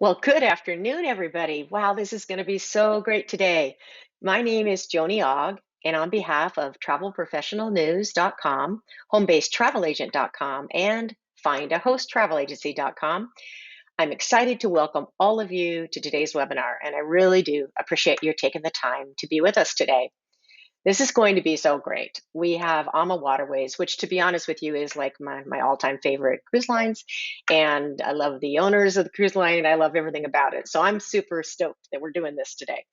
Well, good afternoon, everybody. Wow, this is going to be so great today. My name is Joni Ogg, and on behalf of travelprofessionalnews.com, homebasedtravelagent.com, and findahosttravelagency.com, I'm excited to welcome all of you to today's webinar, and I really do appreciate you taking the time to be with us today. This is going to be so great. We have AmaWaterways, which, to be honest with you, is like my all-time favorite cruise lines. And I love the owners of the cruise line, and I love everything about it. So I'm super stoked that we're doing this today.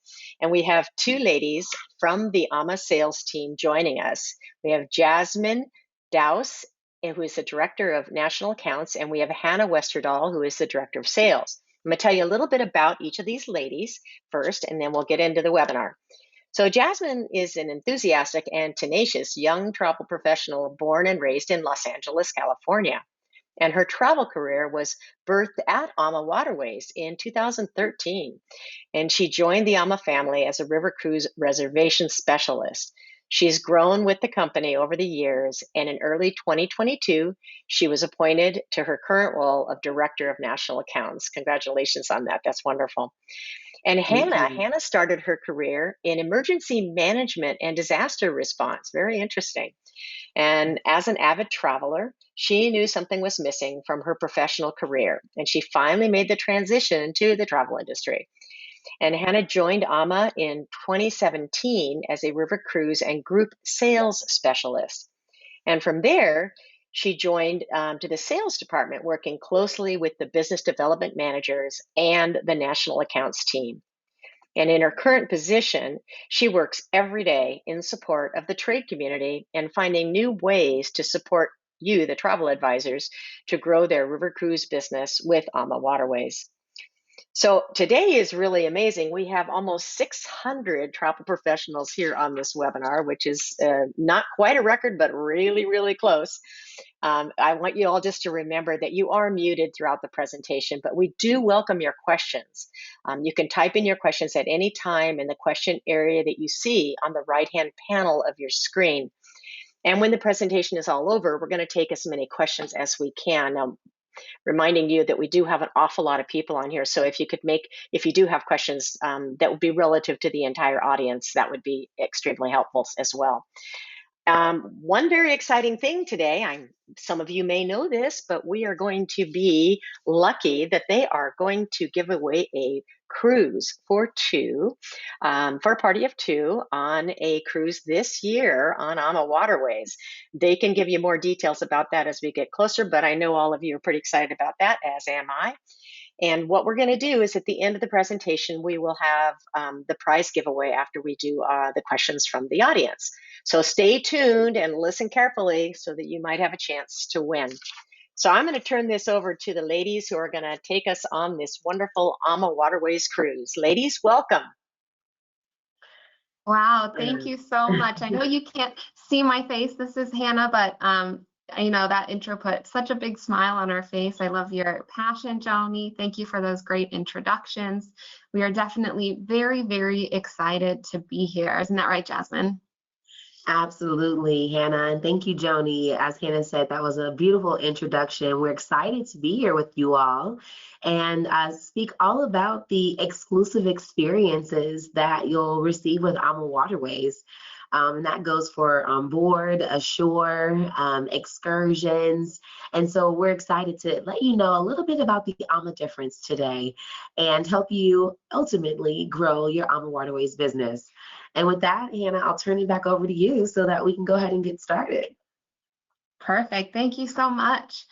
And we have two ladies from the Ama sales team joining us. We have Jasmine Dowse, who is the Director of National Accounts, and we have Hannah Westerdahl, who is the Director of Sales. I'm going to tell you a little bit about each of these ladies first, and then we'll get into the webinar. So Jasmine is an enthusiastic and tenacious young travel professional born and raised in Los Angeles, California. And her travel career was birthed at AmaWaterways in 2013. And she joined the Ama family as a river cruise reservation specialist. She's grown with the company over the years, and in early 2022, she was appointed to her current role of Director of National Accounts. Congratulations on that. That's wonderful. And Thank Hannah, you. Hannah started her career in emergency management and disaster response. Very interesting. And as an avid traveler, she knew something was missing from her professional career, and she finally made the transition to the travel industry. And Hannah joined AMA in 2017 as a river cruise and group sales specialist. And from there, she joined to the sales department, working closely with the business development managers and the national accounts team. And in her current position, she works every day in support of the trade community and finding new ways to support you, the travel advisors, to grow their river cruise business with AmaWaterways. So today is really amazing. We have almost 600 travel professionals here on this webinar, which is not quite a record, but really, really close. I want you all just to remember that you are muted throughout the presentation, but we do welcome your questions. You can type in your questions at any time in the question area that you see on the right-hand panel of your screen. And when the presentation is all over, we're going to take as many questions as we can. Now, reminding you that we do have an awful lot of people on here. So if you do have questions that would be relative to the entire audience, that would be extremely helpful as well. One very exciting thing today, some of you may know this, but we are going to be lucky that they are going to give away a cruise for two, for a party of two on a cruise this year on AmaWaterways. They can give you more details about that as we get closer, but I know all of you are pretty excited about that, as am I. And what we're going to do is at the end of the presentation, we will have the prize giveaway after we do the questions from the audience. So stay tuned and listen carefully so that you might have a chance to win. So I'm going to turn this over to the ladies who are going to take us on this wonderful AmaWaterways cruise. Ladies, welcome. Wow, thank you so much. I know you can't see my face. This is Hannah, but that intro put such a big smile on our face. I love your passion, Joni. Thank you for those great introductions. We are definitely very, very excited to be here. Isn't that right, Jasmine? Absolutely, Hannah. And thank you, Joni. As Hannah said, that was a beautiful introduction. We're excited to be here with you all and speak all about the exclusive experiences that you'll receive with AmaWaterways. And that goes for on board, ashore, excursions. And so we're excited to let you know a little bit about the AMA difference today and help you ultimately grow your AmaWaterways business. And with that, Hannah, I'll turn it back over to you so that we can go ahead and get started. Perfect. Thank you so much.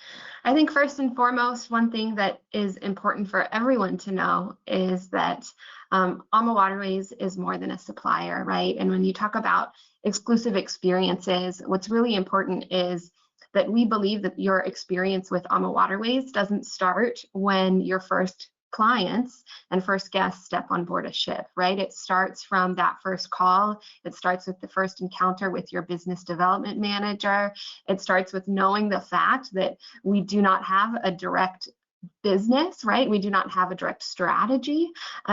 I think first and foremost, one thing that is important for everyone to know is that AmaWaterways is more than a supplier, right? And when you talk about exclusive experiences, what's really important is that we believe that your experience with AmaWaterways doesn't start when your first clients and first guests step on board a ship, right? It starts from that first call. It starts with the first encounter with your business development manager. It starts with knowing the fact that we do not have a direct business, right? We do not have a direct strategy.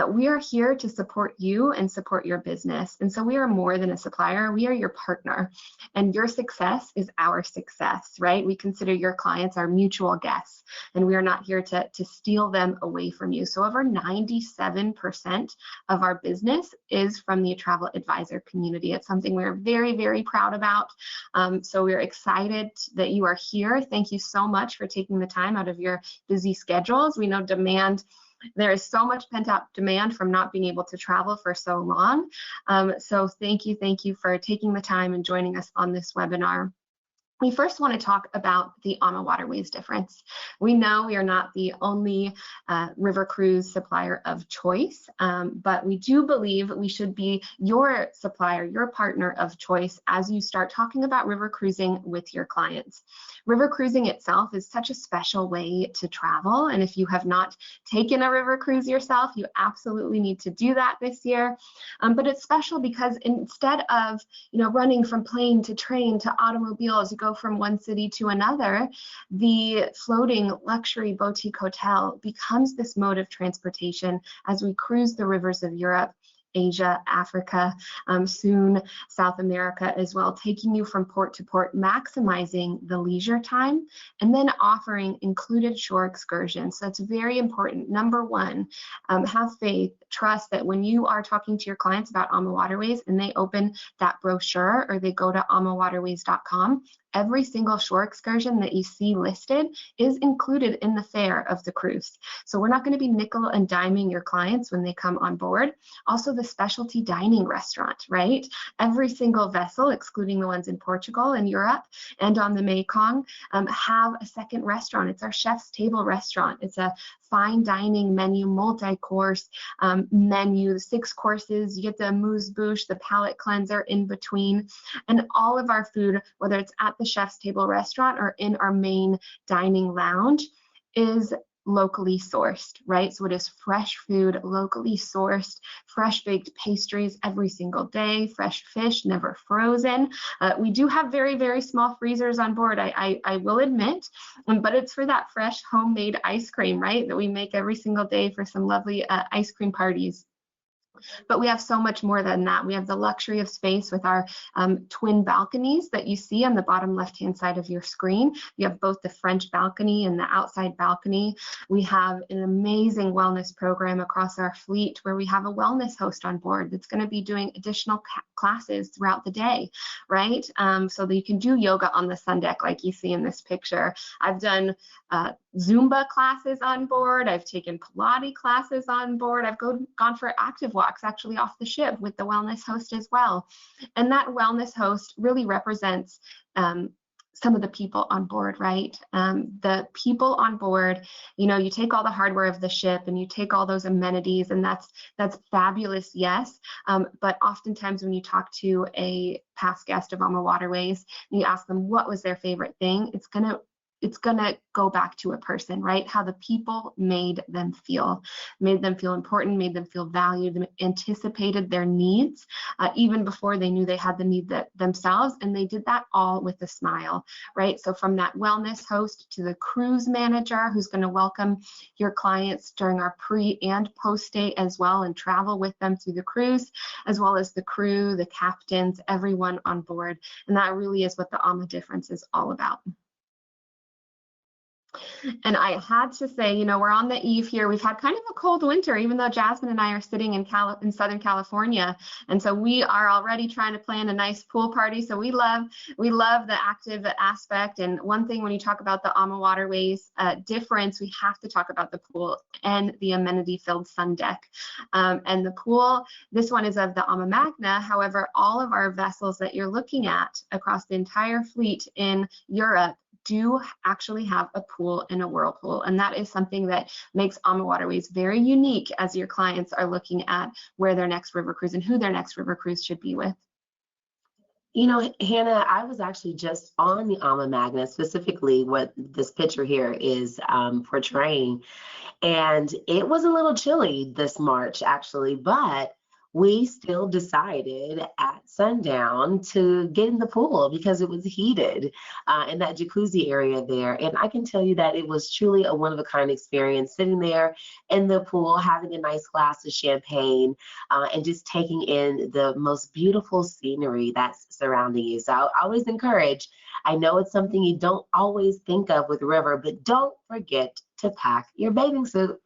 We are here to support you and support your business. And so we are more than a supplier, we are your partner. And your success is our success, right? We consider your clients our mutual guests, and we are not here to steal them away from you. So over 97% of our business is from the travel advisor community. It's something we're very, very proud about. So we're excited that you are here. Thank you so much for taking the time out of your busy schedules. We know there is so much pent-up demand from not being able to travel for so long. So thank you for taking the time and joining us on this webinar. We first want to talk about the AmaWaterways difference. We know we are not the only river cruise supplier of choice, but we do believe we should be your supplier, your partner of choice as you start talking about river cruising with your clients. River cruising itself is such a special way to travel, and if you have not taken a river cruise yourself, you absolutely need to do that this year. But it's special because instead of running from plane to train to automobiles, you go from one city to another, the floating luxury boutique hotel becomes this mode of transportation as we cruise the rivers of Europe, Asia, Africa, soon South America as well, taking you from port to port, maximizing the leisure time, and then offering included shore excursions. So that's very important. Number one, have faith, trust that when you are talking to your clients about AmaWaterways and they open that brochure or they go to amawaterways.com, every single shore excursion that you see listed is included in the fare of the cruise. So we're not going to be nickel and diming your clients when they come on board. Also, the specialty dining restaurant, right? Every single vessel, excluding the ones in Portugal and Europe and on the Mekong, have a second restaurant. It's our chef's table restaurant. It's a fine dining menu, multi-course menu, 6 courses. You get the amuse-bouche, the palate cleanser in between, and all of our food, whether it's at the chef's table restaurant or in our main dining lounge, is locally sourced, right? So it is fresh food, locally sourced, fresh baked pastries every single day, fresh fish, never frozen. We do have very, very small freezers on board, I will admit, but it's for that fresh homemade ice cream, right? That we make every single day for some lovely ice cream parties. But we have so much more than that. We have the luxury of space with our twin balconies that you see on the bottom left-hand side of your screen. You have both the French balcony and the outside balcony. We have an amazing wellness program across our fleet where we have a wellness host on board that's going to be doing additional classes throughout the day, right? So that you can do yoga on the sun deck like you see in this picture. I've done Zumba classes on board. I've taken Pilates classes on board. I've gone for active walks actually off the ship with the wellness host as well. And that wellness host really represents some of the people on board, right? The people on board, you take all the hardware of the ship and you take all those amenities, and that's fabulous, yes. But oftentimes when you talk to a past guest of AmaWaterways and you ask them what was their favorite thing, it's gonna go back to a person, right? How the people made them feel important, made them feel valued, anticipated their needs, even before they knew they had the need themselves. And they did that all with a smile, right? So from that wellness host to the cruise manager who's gonna welcome your clients during our pre and post stay as well and travel with them through the cruise, as well as the crew, the captains, everyone on board. And that really is what the AMA difference is all about. And I had to say, we're on the eve here. We've had kind of a cold winter, even though Jasmine and I are sitting in Southern California. And so we are already trying to plan a nice pool party. So we love the active aspect. And one thing when you talk about the AmaWaterways difference, we have to talk about the pool and the amenity-filled sun deck. And the pool, this one is of the Ama Magna. However, all of our vessels that you're looking at across the entire fleet in Europe do actually have a pool and a whirlpool. And that is something that makes AmaWaterways very unique as your clients are looking at where their next river cruise and who their next river cruise should be with. Hannah, I was actually just on the Ama Magna, specifically what this picture here is portraying. And it was a little chilly this March, actually, but we still decided at sundown to get in the pool because it was heated in that jacuzzi area there. And I can tell you that it was truly a one-of-a-kind experience sitting there in the pool, having a nice glass of champagne, and just taking in the most beautiful scenery that's surrounding you. So I always encourage, I know it's something you don't always think of with river, but don't forget to pack your bathing suit.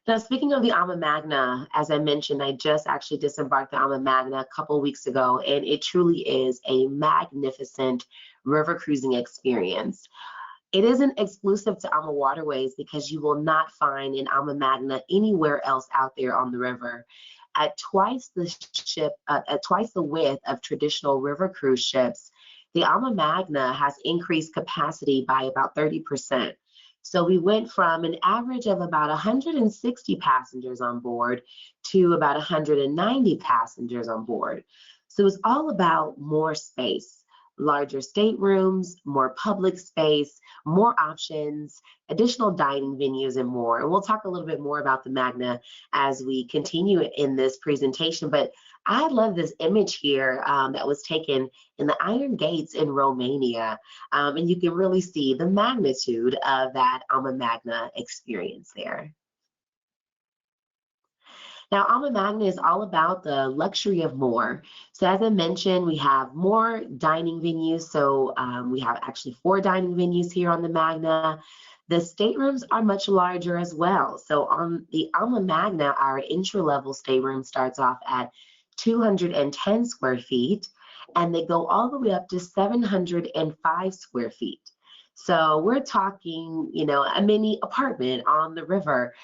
Now, speaking of the Ama Magna, as I mentioned, I just actually disembarked the Ama Magna a couple weeks ago, and it truly is a magnificent river cruising experience. It isn't exclusive to AmaWaterways because you will not find an Ama Magna anywhere else out there on the river. At twice the width of traditional river cruise ships, the Ama Magna has increased capacity by about 30%. So we went from an average of about 160 passengers on board to about 190 passengers on board. So it's all about more space, larger staterooms, more public space, more options, additional dining venues, and more. And we'll talk a little bit more about the Magna as we continue in this presentation. But I love this image here that was taken in the Iron Gates in Romania. And you can really see the magnitude of that Ama Magna experience there. Now, Ama Magna is all about the luxury of more. So as I mentioned, we have more dining venues. So we have actually 4 dining venues here on the Magna. The staterooms are much larger as well. So on the Ama Magna, our entry-level stateroom starts off at 210 square feet, and they go all the way up to 705 square feet. So we're talking, you know, a mini apartment on the river,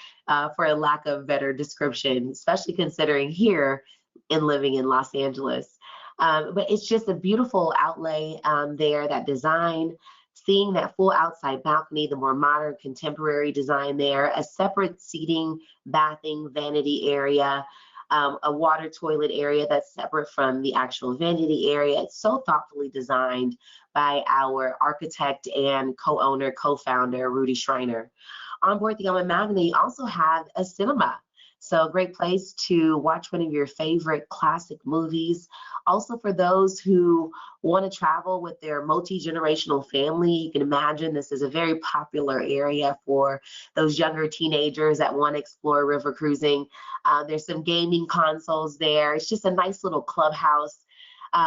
for a lack of better description, especially considering here in living in Los Angeles. But it's just a beautiful outlay there, that design, seeing that full outside balcony, the more modern contemporary design there, a separate seating, bathing, vanity area, a water toilet area that's separate from the actual vanity area. It's so thoughtfully designed by our architect and co-owner, co-founder, Rudy Schreiner. On board the Ama Magna, you also have a cinema. So a great place to watch one of your favorite classic movies. Also for those who want to travel with their multi-generational family, you can imagine this is a very popular area for those younger teenagers that want to explore river cruising. There's some gaming consoles there. It's just a nice little clubhouse.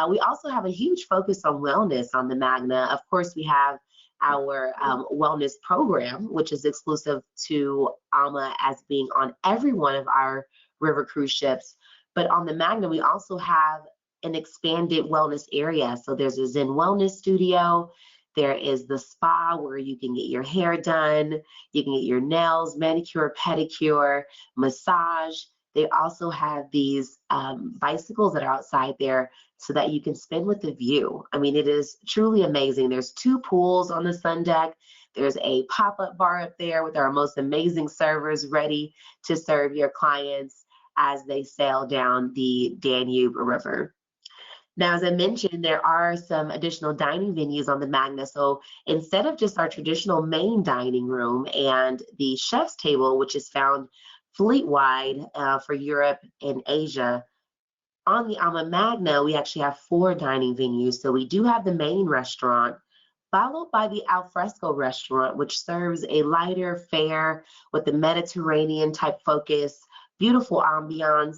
We also have a huge focus on wellness on the Magna. Of course, we have our wellness program, which is exclusive to AMA as being on every one of our river cruise ships. But on the Magna, we also have an expanded wellness area. So there's a Zen wellness studio. There is the spa where you can get your hair done. You can get your nails, manicure, pedicure, massage. They also have these bicycles that are outside there so that you can spin with the view. I mean, it is truly amazing. There's 2 pools on the sun deck. There's a pop-up bar up there with our most amazing servers ready to serve your clients as they sail down the Danube River. Now, as I mentioned, there are some additional dining venues on the Magna. So instead of just our traditional main dining room and the chef's table, which is found fleet-wide for Europe and Asia, on the Ama Magna, we actually have 4 dining venues. So we do have the main restaurant, followed by the alfresco restaurant, which serves a lighter fare with the Mediterranean type focus, beautiful ambiance.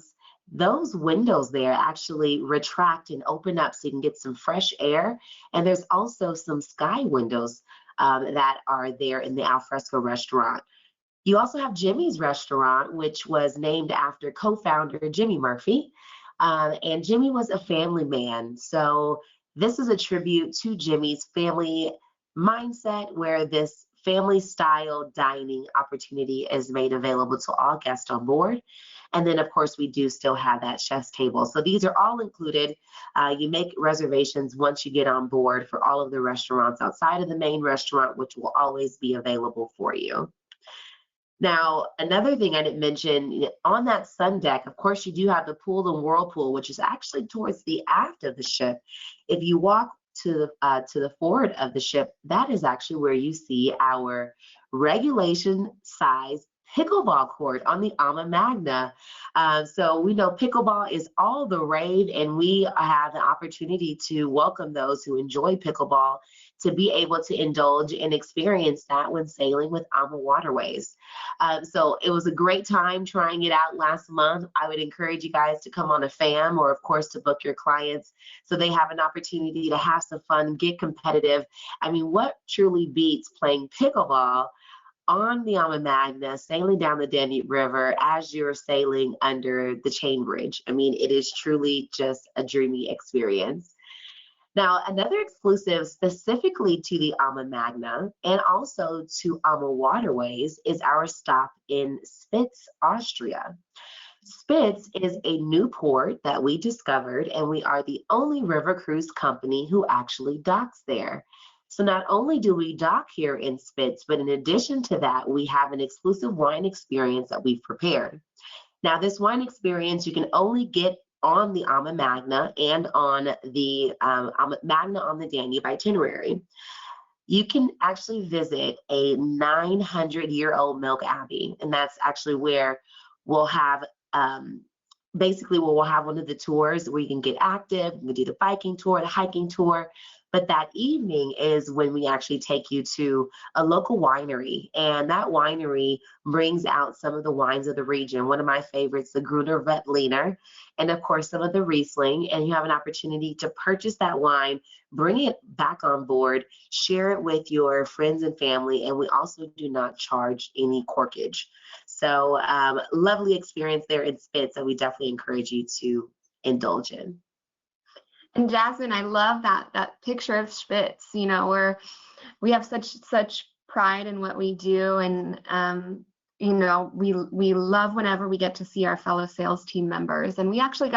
Those windows there actually retract and open up so you can get some fresh air. And there's also some sky windows that are there in the alfresco restaurant. You also have Jimmy's restaurant, which was named after co-founder Jimmy Murphy. And Jimmy was a family man. So this is a tribute to Jimmy's family mindset, where this family style dining opportunity is made available to all guests on board. And then, of course, we do still have that chef's table. So these are all included. You make reservations once you get on board for all of the restaurants outside of the main restaurant, which will always be available for you. Now, another thing I didn't mention, on that sun deck, of course, you do have the pool and whirlpool, which is actually towards the aft of the ship. If you walk to the forward of the ship, that is actually where you see our regulation size pickleball court on the Alma Magna. So we know pickleball is all the rage, and we have the opportunity to welcome those who enjoy pickleball to be able to indulge and experience that when sailing with AmaWaterways. So it was a great time trying it out last month. I would encourage you guys to come on a FAM, or of course to book your clients so they have an opportunity to have some fun, get competitive. I mean, what truly beats playing pickleball on the Alma Magna, sailing down the Danube River as you're sailing under the chain bridge? I mean, it is truly just a dreamy experience. Now, another exclusive specifically to the Alma Magna and also to AmaWaterways is our stop in Spitz, Austria. Spitz is a new port that we discovered, and we are the only river cruise company who actually docks there. So not only do we dock here in Spitz, but in addition to that, we have an exclusive wine experience that we've prepared. Now, this wine experience you can only get on the Alma Magna and on the Alma Magna on the Danube itinerary. You can actually visit a 900-year-old milk abbey, and that's actually where we'll have basically we'll have one of the tours where you can get active, you can do the biking tour, the hiking tour. But that evening is when we actually take you to a local winery, and that winery brings out some of the wines of the region. One of my favorites, the Gruner Veltliner, and of course some of the Riesling, and you have an opportunity to purchase that wine, bring it back on board, share it with your friends and family, and we also do not charge any corkage. So lovely experience there in Spitz that we definitely encourage you to indulge in. And Jasmine, I love that picture of Spitz, you know, where we have such pride in what we do, and you know, we love whenever we get to see our fellow sales team members. And we actually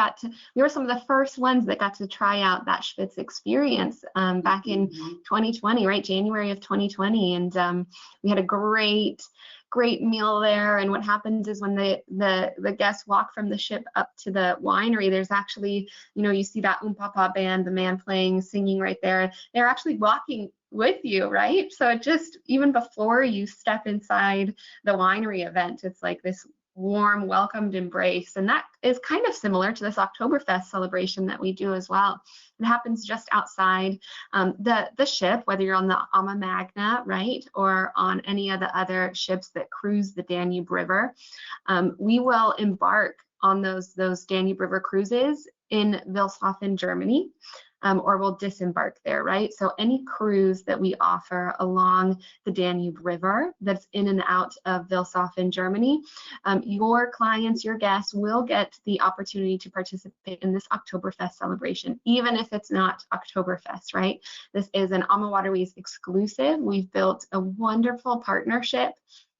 we were some of the first ones that got to try out that Spitz experience back in 2020, right? January of 2020. And we had a great meal there. And what happens is when the guests walk from the ship up to the winery, there's actually, you know, you see that Papa band, the man playing, singing right there. They're actually walking with you, right? So it just, even before you step inside the winery event, it's like this warm, welcomed embrace. And that is kind of similar to this Oktoberfest celebration that we do as well. It happens just outside the ship, whether you're on the Alma Magna, right, or on any of the other ships that cruise the Danube River. We will embark on those Danube River cruises in Wilshofen, Germany. Or we'll disembark there, right? So any cruise that we offer along the Danube River that's in and out of Wilshofen, Germany, your clients, your guests will get the opportunity to participate in this Oktoberfest celebration, even if it's not Oktoberfest, right? This is an AmaWaterways exclusive. We've built a wonderful partnership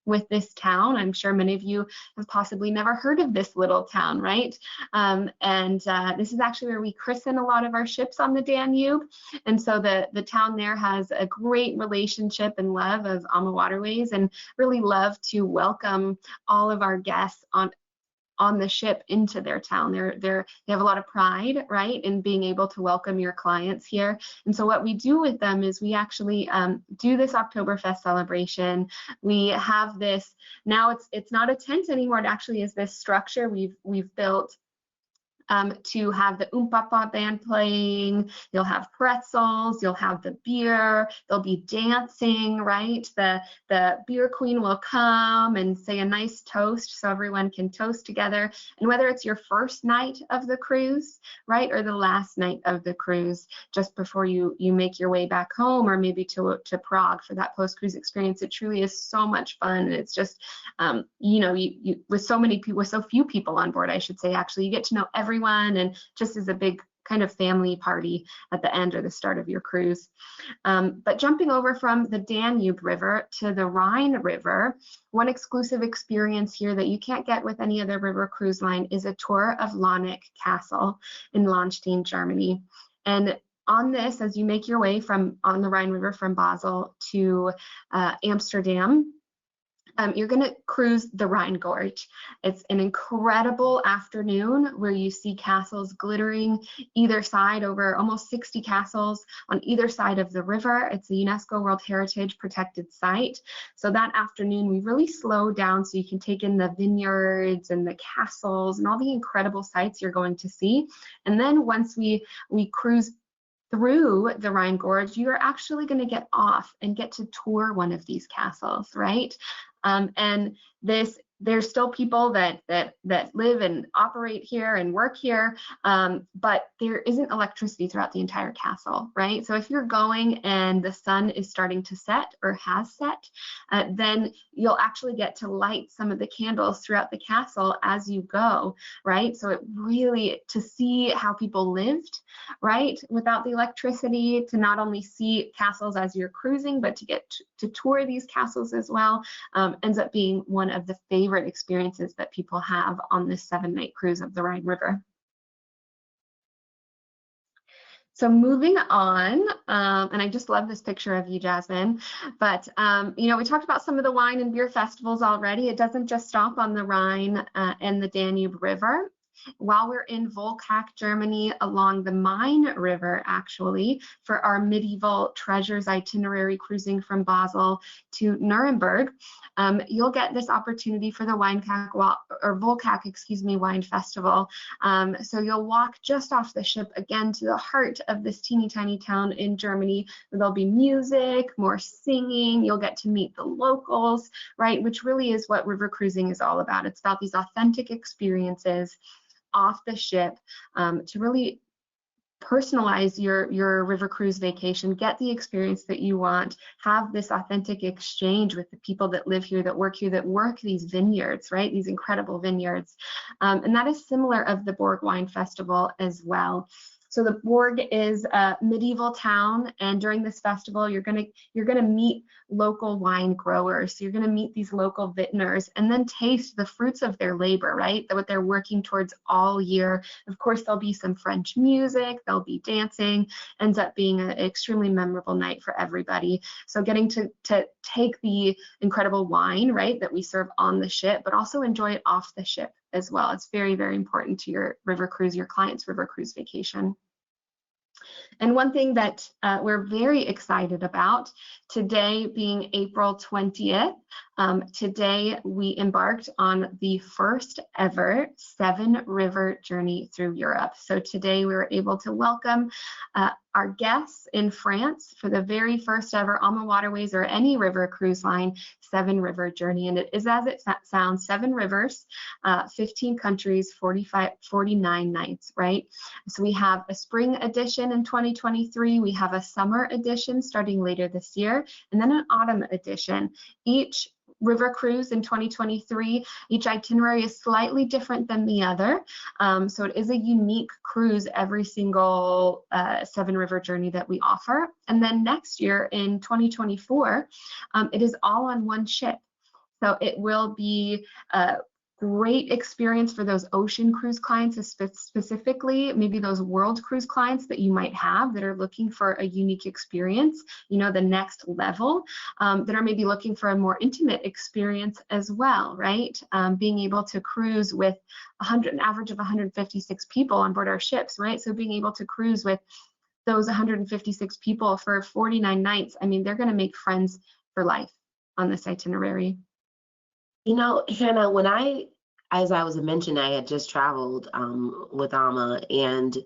with this town. I'm sure many of you have possibly never heard of this little town, right? This is actually where we christen a lot of our ships on the Danube. And so the town there has a great relationship and love of AmaWaterways, and really love to welcome all of our guests on the ship into their town. They have a lot of pride, right, in being able to welcome your clients here. And so what we do with them is we actually do this Oktoberfest celebration. We have this, now it's not a tent anymore, it actually is this structure we've built to have the Papa band playing. You'll have pretzels, you'll have the beer, there'll be dancing, right? The beer queen will come and say a nice toast so everyone can toast together. And whether it's your first night of the cruise, right, or the last night of the cruise, just before you make your way back home, or maybe to Prague for that post-cruise experience, it truly is so much fun. And it's just, you know, you with so many people, with so few people on board, I should say, actually, you get to know everyone, and just as a big kind of family party at the end or the start of your cruise. But jumping over from the Danube River to the Rhine River, one exclusive experience here that you can't get with any other river cruise line is a tour of Lahnec Castle in Lahnstein, Germany. And on this, as you make your way on the Rhine River from Basel to Amsterdam, you're going to cruise the Rhine Gorge. It's an incredible afternoon where you see castles glittering either side, over almost 60 castles on either side of the river. It's a UNESCO World Heritage protected site. So that afternoon, we really slow down so you can take in the vineyards and the castles and all the incredible sights you're going to see. And then once we cruise through the Rhine Gorge, you are actually going to get off and get to tour one of these castles, right? And there's still people that live and operate here and work here, but there isn't electricity throughout the entire castle, right? So if you're going and the sun is starting to set or has set, then you'll actually get to light some of the candles throughout the castle as you go, right? So it really, to see how people lived, right, without the electricity, to not only see castles as you're cruising, but to get to tour these castles as well, ends up being one of the favorite experiences that people have on this 7-night cruise of the Rhine River. So moving on, and I just love this picture of you, Jasmine, but you know, we talked about some of the wine and beer festivals already. It doesn't just stop on the Rhine and the Danube River. While we're in Volkach, Germany, along the Main River, actually, for our medieval treasures itinerary cruising from Basel to Nuremberg, you'll get this opportunity for the Volkach, excuse me, Wine Festival. So you'll walk just off the ship again to the heart of this teeny tiny town in Germany, where there'll be music, more singing. You'll get to meet the locals, right? Which really is what river cruising is all about. It's about these authentic experiences off the ship, to really personalize your river cruise vacation, get the experience that you want, have this authentic exchange with the people that live here, that work here, that work these vineyards, right? These incredible vineyards. And that is similar of the Borg Wine Festival as well. So the Borg is a medieval town, and during this festival, you're gonna meet local wine growers. So you're gonna meet these local vintners, and then taste the fruits of their labor, right? What they're working towards all year. Of course, there'll be some French music, there'll be dancing. Ends up being an extremely memorable night for everybody. So getting to take the incredible wine, right, that we serve on the ship, but also enjoy it off the ship as well. It's very, very important to your river cruise, your client's river cruise vacation. And one thing that we're very excited about, today being April 20th, today we embarked on the first ever 7-river journey through Europe. So today we were able to welcome our guests in France for the very first ever AmaWaterways, or any river cruise line, 7-river journey. And it is as it sounds, 7 rivers, 15 countries, 49 nights, right? So we have a spring edition in 2023, we have a summer edition starting later this year, and then an autumn edition. Each river cruise in 2023, each itinerary is slightly different than the other. So it is a unique cruise every single 7-river journey that we offer. And then next year in 2024, it is all on one ship. So it will be great experience for those ocean cruise clients, specifically maybe those world cruise clients that you might have that are looking for a unique experience, you know, the next level, that are maybe looking for a more intimate experience as well, right? Being able to cruise with an average of 156 people on board our ships, right? So being able to cruise with those 156 people for 49 nights, I mean, they're going to make friends for life on this itinerary. You know, Hannah, as I was mentioning, I had just traveled with Ama, and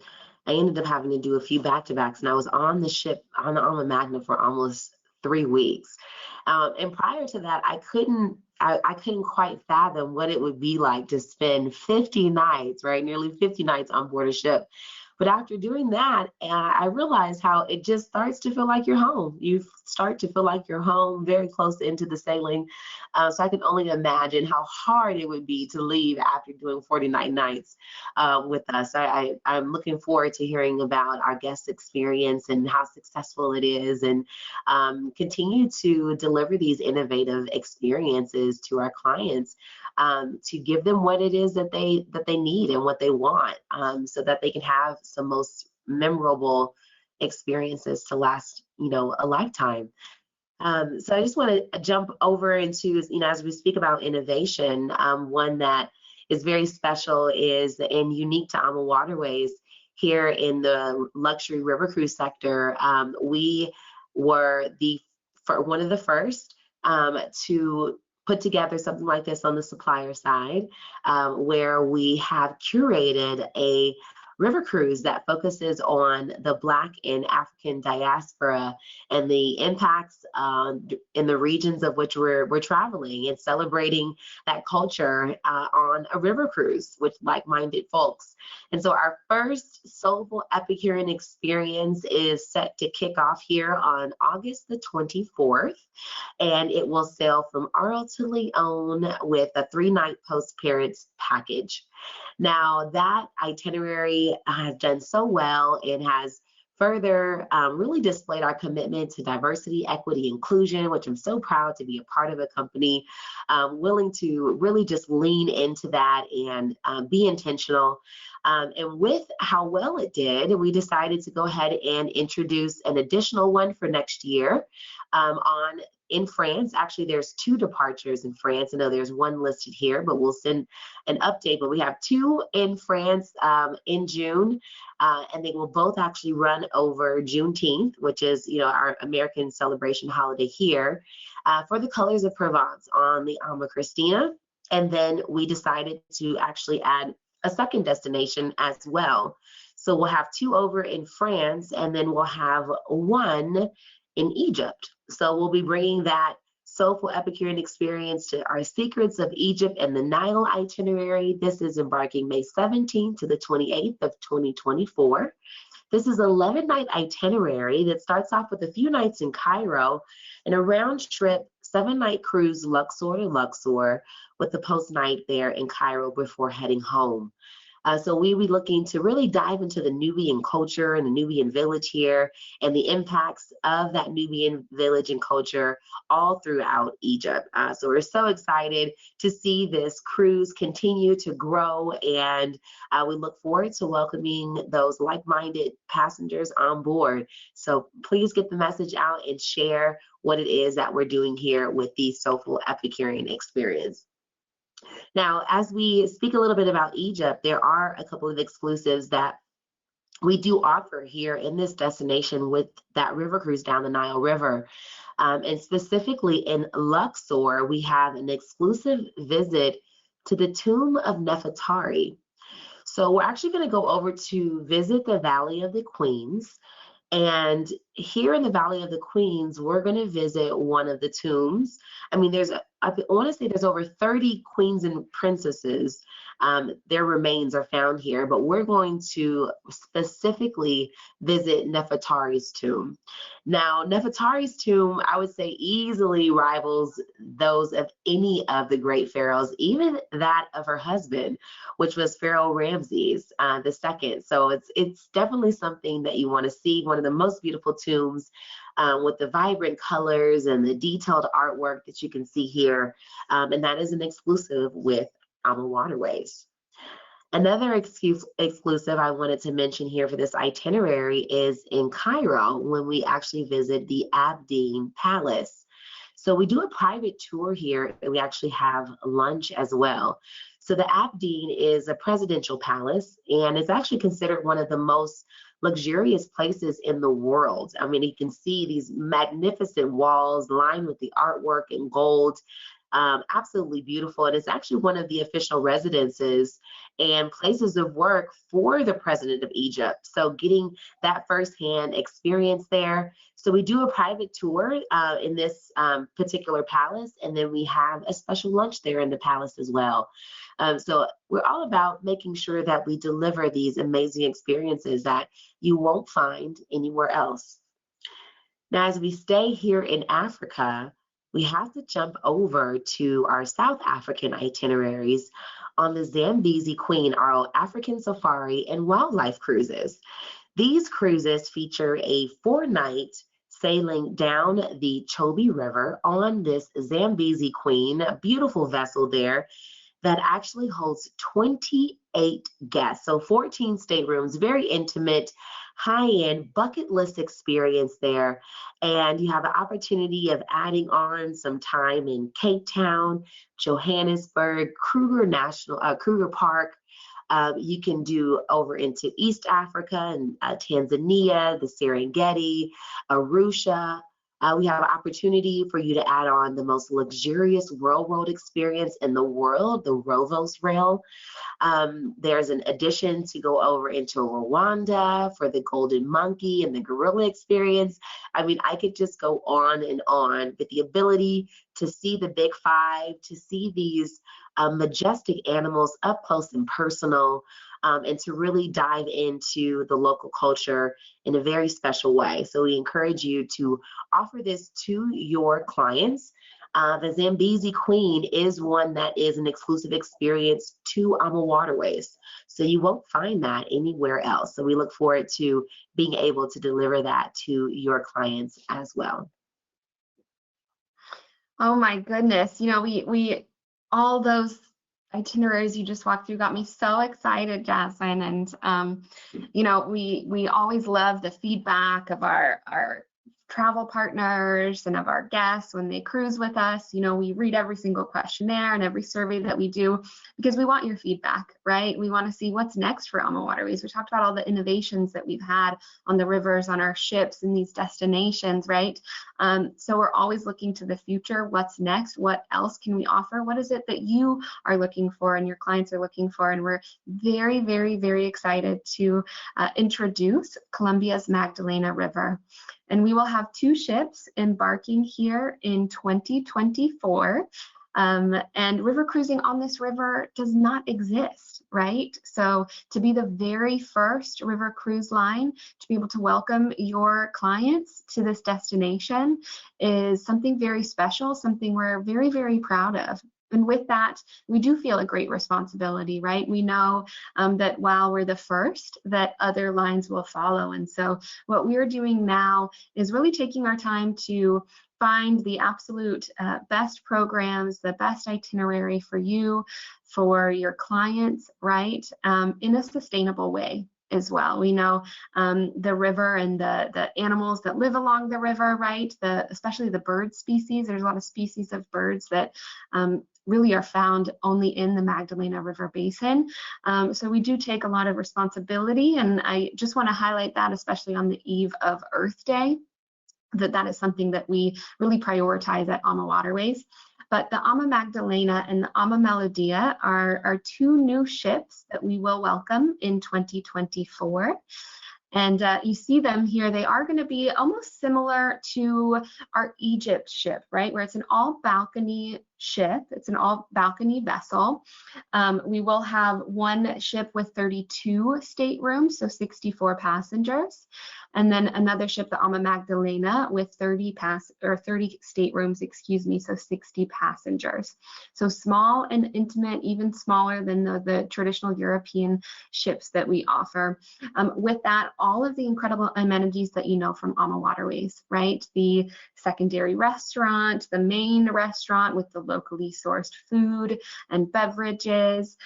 I ended up having to do a few back-to-backs, and I was on the ship, on the Ama Magna, for almost 3 weeks. And prior to that, I couldn't quite fathom what it would be like to spend 50 nights, right, nearly 50 nights on board a ship. But after doing that, I realized how it just starts to feel like you're home. You start to feel like you're home very close into the sailing. So I can only imagine how hard it would be to leave after doing 49 nights with us. I'm looking forward to hearing about our guest experience and how successful it is, and continue to deliver these innovative experiences to our clients, to give them what it is that they need and what they want, so that they can have some most memorable experiences to last, you know, a lifetime. So I just want to jump over into, as we speak about innovation, one that is very special is and unique to AmaWaterways here in the luxury river cruise sector. We were one of the first to put together something like this on the supplier side, where we have curated a river cruise that focuses on the Black and African diaspora and the impacts in the regions of which we're traveling, and celebrating that culture on a river cruise with like-minded folks. And so our first Soulful Epicurean experience is set to kick off here on August the 24th, and it will sail from Arles to Lyon with a 3-night post-parents package. Now, that itinerary has done so well and has further really displayed our commitment to diversity, equity, inclusion, which I'm so proud to be a part of a company willing to really just lean into that and be intentional. And with how well it did, we decided to go ahead and introduce an additional one for next year in France. Actually, there's 2 departures in France. I know there's one listed here, but we'll send an update. But we have 2 in France in June, and they will both actually run over Juneteenth, which is, our American celebration holiday here, for the Colors of Provence on the Alma Christina. And then we decided to actually add a second destination as well. So we'll have 2 over in France, and then we'll have 1 in Egypt. So we'll be bringing that Soulful Epicurean experience to our Secrets of Egypt and the Nile itinerary. This is embarking May 17th to the 28th of 2024. This is an 11-night itinerary that starts off with a few nights in Cairo and a round trip 7-night cruise Luxor to Luxor with the post night there in Cairo before heading home. So we'll be looking to really dive into the Nubian culture and the Nubian village here and the impacts of that Nubian village and culture all throughout Egypt. So we're so excited to see this cruise continue to grow, and we look forward to welcoming those like-minded passengers on board. So please get the message out and share what it is that we're doing here with the Soulful Epicurean experience. Now, as we speak a little bit about Egypt, there are a couple of exclusives that we do offer here in this destination with that river cruise down the Nile River. And specifically in Luxor, we have an exclusive visit to the tomb of Nefertari. So we're actually going to go over to visit the Valley of the Queens. And here in the Valley of the Queens, we're going to visit one of the tombs. I mean, I want to say there's over 30 queens and princesses. Their remains are found here, but we're going to specifically visit Nefertari's tomb. Now, Nefertari's tomb, I would say, easily rivals those of any of the great pharaohs, even that of her husband, which was Pharaoh Ramses II. So it's definitely something that you want to see. One of the most beautiful tombs with the vibrant colors and the detailed artwork that you can see here. And that is an exclusive with AmaWaterways. Another exclusive I wanted to mention here for this itinerary is in Cairo, when we actually visit the Abdeen Palace. So we do a private tour here, and we actually have lunch as well. So the Abdeen is a presidential palace, and it's actually considered one of the most luxurious places in the world. I mean, you can see these magnificent walls lined with the artwork in gold. Absolutely beautiful. And it's actually one of the official residences and places of work for the president of Egypt. So getting that firsthand experience there. So we do a private tour in this particular palace, and then we have a special lunch there in the palace as well. So we're all about making sure that we deliver these amazing experiences that you won't find anywhere else. Now, as we stay here in Africa, we have to jump over to our South African itineraries on the Zambezi Queen, our African safari and wildlife cruises. These cruises feature a 4-night sailing down the Chobe River on this Zambezi Queen, a beautiful vessel there that actually holds 28 8 guests. So 14 staterooms, very intimate, high-end bucket list experience there. And you have the opportunity of adding on some time in Cape Town, Johannesburg, Kruger Park. You can do over into East Africa and Tanzania, the Serengeti, Arusha. We have an opportunity for you to add on the most luxurious railroad experience in the world, the Rovos Rail. There's an addition to go over into Rwanda for the golden monkey and the gorilla experience. I mean, I could just go on and on, with the ability to see the big five, to see these majestic animals up close and personal, and to really dive into the local culture in a very special way. So we encourage you to offer this to your clients. The Zambezi Queen is one that is an exclusive experience to AmaWaterways. So you won't find that anywhere else. So we look forward to being able to deliver that to your clients as well. Oh my goodness. You know, we all those itineraries you just walked through got me so excited, Jasmine. And you know, we always love the feedback of our travel partners and of our guests when they cruise with us. You know, we read every single questionnaire and every survey that we do because we want your feedback, right? We want to see what's next for AmaWaterways. We talked about all the innovations that we've had on the rivers, on our ships, and these destinations, right? So we're always looking to the future. What's next? What else can we offer? What is it that you are looking for and your clients are looking for? And we're very, very, very excited to introduce Colombia's Magdalena River. And we will have 2 ships embarking here in 2024. And river cruising on this river does not exist, right? So to be the very first river cruise line to be able to welcome your clients to this destination is something very special, something we're very, very proud of. And with that, we do feel a great responsibility, right? We know that while we're the first, that other lines will follow. And so what we're doing now is really taking our time to find the absolute best programs, the best itinerary for you, for your clients, right? In a sustainable way as well. We know the river and the animals that live along the river, right? Especially the bird species. There's a lot of species of birds that really are found only in the Magdalena River Basin. So we do take a lot of responsibility, and I just want to highlight that, especially on the eve of Earth Day, that is something that we really prioritize at AmaWaterways. But the Ama Magdalena and the Ama Melodia are 2 new ships that we will welcome in 2024. And you see them here. They are going to be almost similar to our Egypt ship, right? Where it's an all balcony ship. It's an all balcony vessel. We will have 1 ship with 32 staterooms, so 64 passengers. And then another ship, the Ama Magdalena, with 30 staterooms, excuse me, so 60 passengers. So small and intimate, even smaller than the traditional European ships that we offer. With that, all of the incredible amenities that you know from AmaWaterways, right? The secondary restaurant, the main restaurant with the locally sourced food and beverages.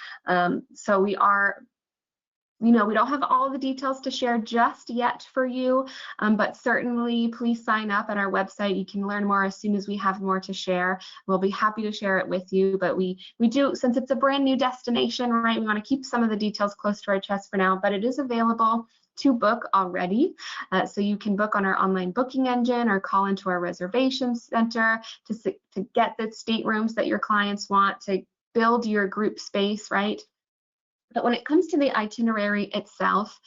So we are, you know, we don't have all the details to share just yet for you, but certainly please sign up at our website. You can learn more as soon as we have more to share. We'll be happy to share it with you, but we do, since it's a brand new destination, right, we want to keep some of the details close to our chest for now, but it is available to book already. So you can book on our online booking engine or call into our reservations center to get the staterooms that your clients want, to build your group space, right? But when it comes to the itinerary itself,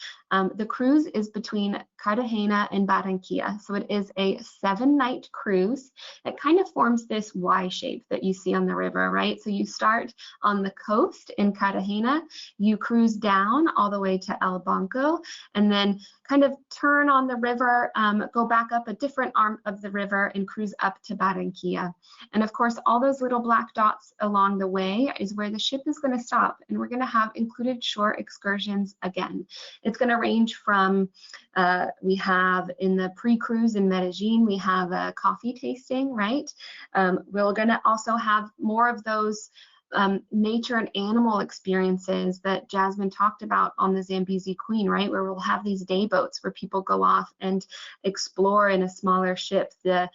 the cruise is between Cartagena and Barranquilla. So it is a 7-night cruise. It kind of forms this Y shape that you see on the river, right? So you start on the coast in Cartagena, you cruise down all the way to El Banco, and then kind of turn on the river, go back up a different arm of the river and cruise up to Barranquilla. And of course, all those little black dots along the way is where the ship is going to stop, and we're going to have included shore excursions again. It's going to range from, we have in the pre-cruise in Medellin, we have a coffee tasting, right? We're going to also have more of those nature and animal experiences that Jasmine talked about on the Zambezi Queen, right? Where we'll have these day boats where people go off and explore in a smaller ship the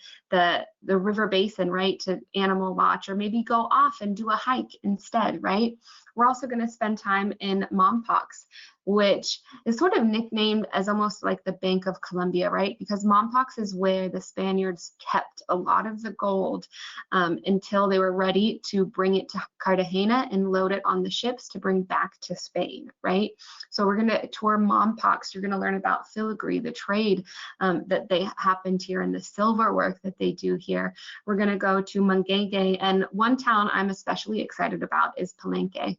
river basin, right, to animal watch, or maybe go off and do a hike instead, right? We're also going to spend time in Mompox, which is sort of nicknamed as almost like the Bank of Colombia, right? Because Mompox is where the Spaniards kept a lot of the gold until they were ready to bring it to Cartagena and load it on the ships to bring back to Spain, right? So we're going to tour Mompox. You're going to learn about filigree, the trade that they happened here, and the silver work that they do here. We're going to go to Manguegue, and one town I'm especially excited about is Palenque.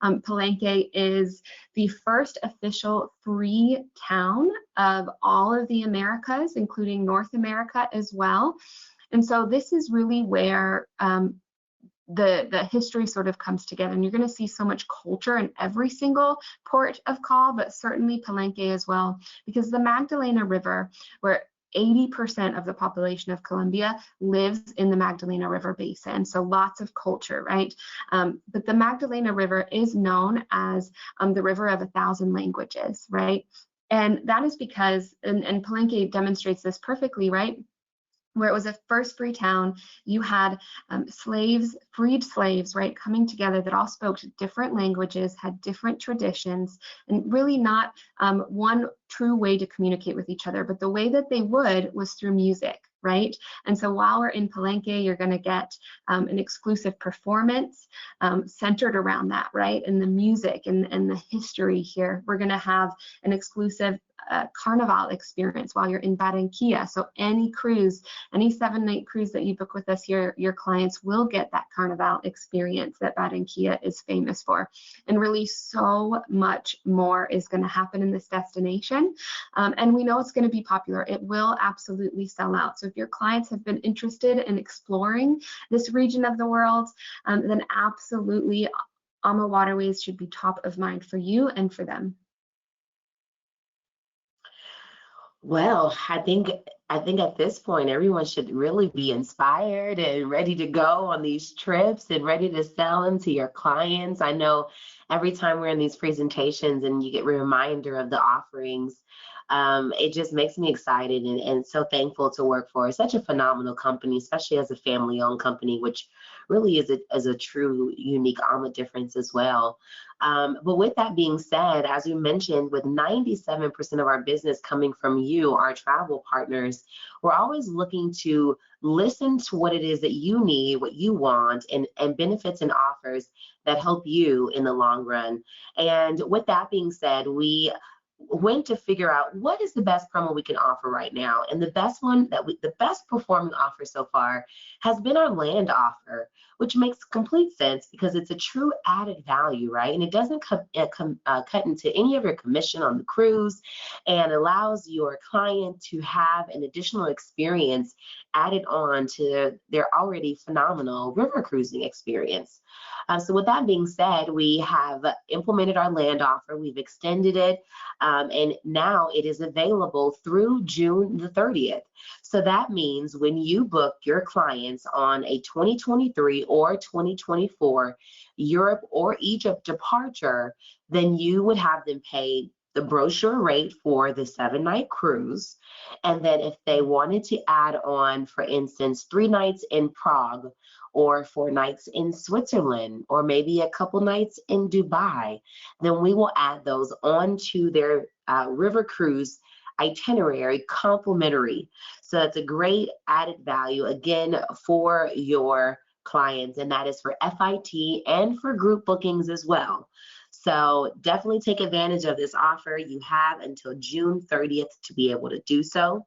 Palenque is the first official free town of all of the Americas, including North America as well. And so this is really where the history sort of comes together, and you're going to see so much culture in every single port of call, but certainly Palenque as well, because the Magdalena River, where 80% of the population of Colombia lives in the Magdalena River basin, so lots of culture, right? But the Magdalena River is known as the river of 1,000 languages, right? And that is because, and Palenque demonstrates this perfectly, right? Where it was a first free town, you had slaves, freed slaves, right, coming together that all spoke different languages, had different traditions, and really not one true way to communicate with each other. But the way that they would was through music, right? And so while we're in Palenque, you're going to get an exclusive performance centered around that, right? And the music and the history here. We're going to have an exclusive carnival experience while you're in Barranquilla. So any cruise, any 7-night cruise that you book with us here, your clients will get that carnival experience that Barranquilla is famous for. And really so much more is going to happen in this destination. And we know it's going to be popular. It will absolutely sell out. So if your clients have been interested in exploring this region of the world, then absolutely AmaWaterways should be top of mind for you and for them. Well, I think at this point, everyone should really be inspired and ready to go on these trips and ready to sell them to your clients. I know every time we're in these presentations and you get a reminder of the offerings, it just makes me excited and so thankful to work for such a phenomenal company, especially as a family-owned company, which really is a true unique AMA difference as well. But with that being said, as we mentioned, with 97% of our business coming from you, our travel partners, we're always looking to listen to what it is that you need, what you want, and benefits and offers that help you in the long run. And with that being said, we went to figure out what is the best promo we can offer right now. And the best performing offer so far has been our land offer, which makes complete sense because it's a true added value, right? And it doesn't cut into any of your commission on the cruise and allows your client to have an additional experience added on to their already phenomenal river cruising experience. So with that being said, we have implemented our land offer. We've extended it, and now it is available through June the 30th. So that means when you book your clients on a 2023 or 2024 Europe or Egypt departure, then you would have them pay the brochure rate for the 7-night cruise. And then if they wanted to add on, for instance, 3 nights in Prague, or 4 nights in Switzerland, or maybe a couple nights in Dubai, then we will add those onto their river cruise itinerary complimentary. So that's a great added value, again, for your clients, and that is for FIT and for group bookings as well. So definitely take advantage of this offer. You have until June 30th to be able to do so.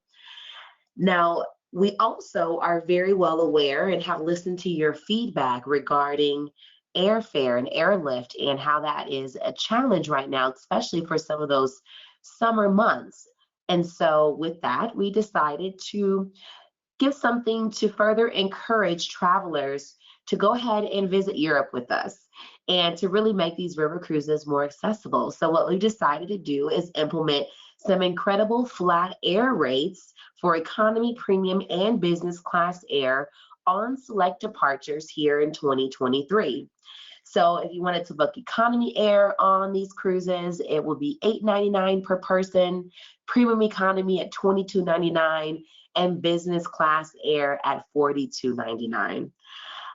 Now, we also are very well aware and have listened to your feedback regarding airfare and airlift and how that is a challenge right now, especially for some of those summer months. And so with that, we decided to give something to further encourage travelers to go ahead and visit Europe with us and to really make these river cruises more accessible. So what we decided to do is implement some incredible flat air rates for economy, premium, and business class air on select departures here in 2023. So if you wanted to book economy air on these cruises, it will be $8.99 per person, premium economy at $22.99, and business class air at $42.99.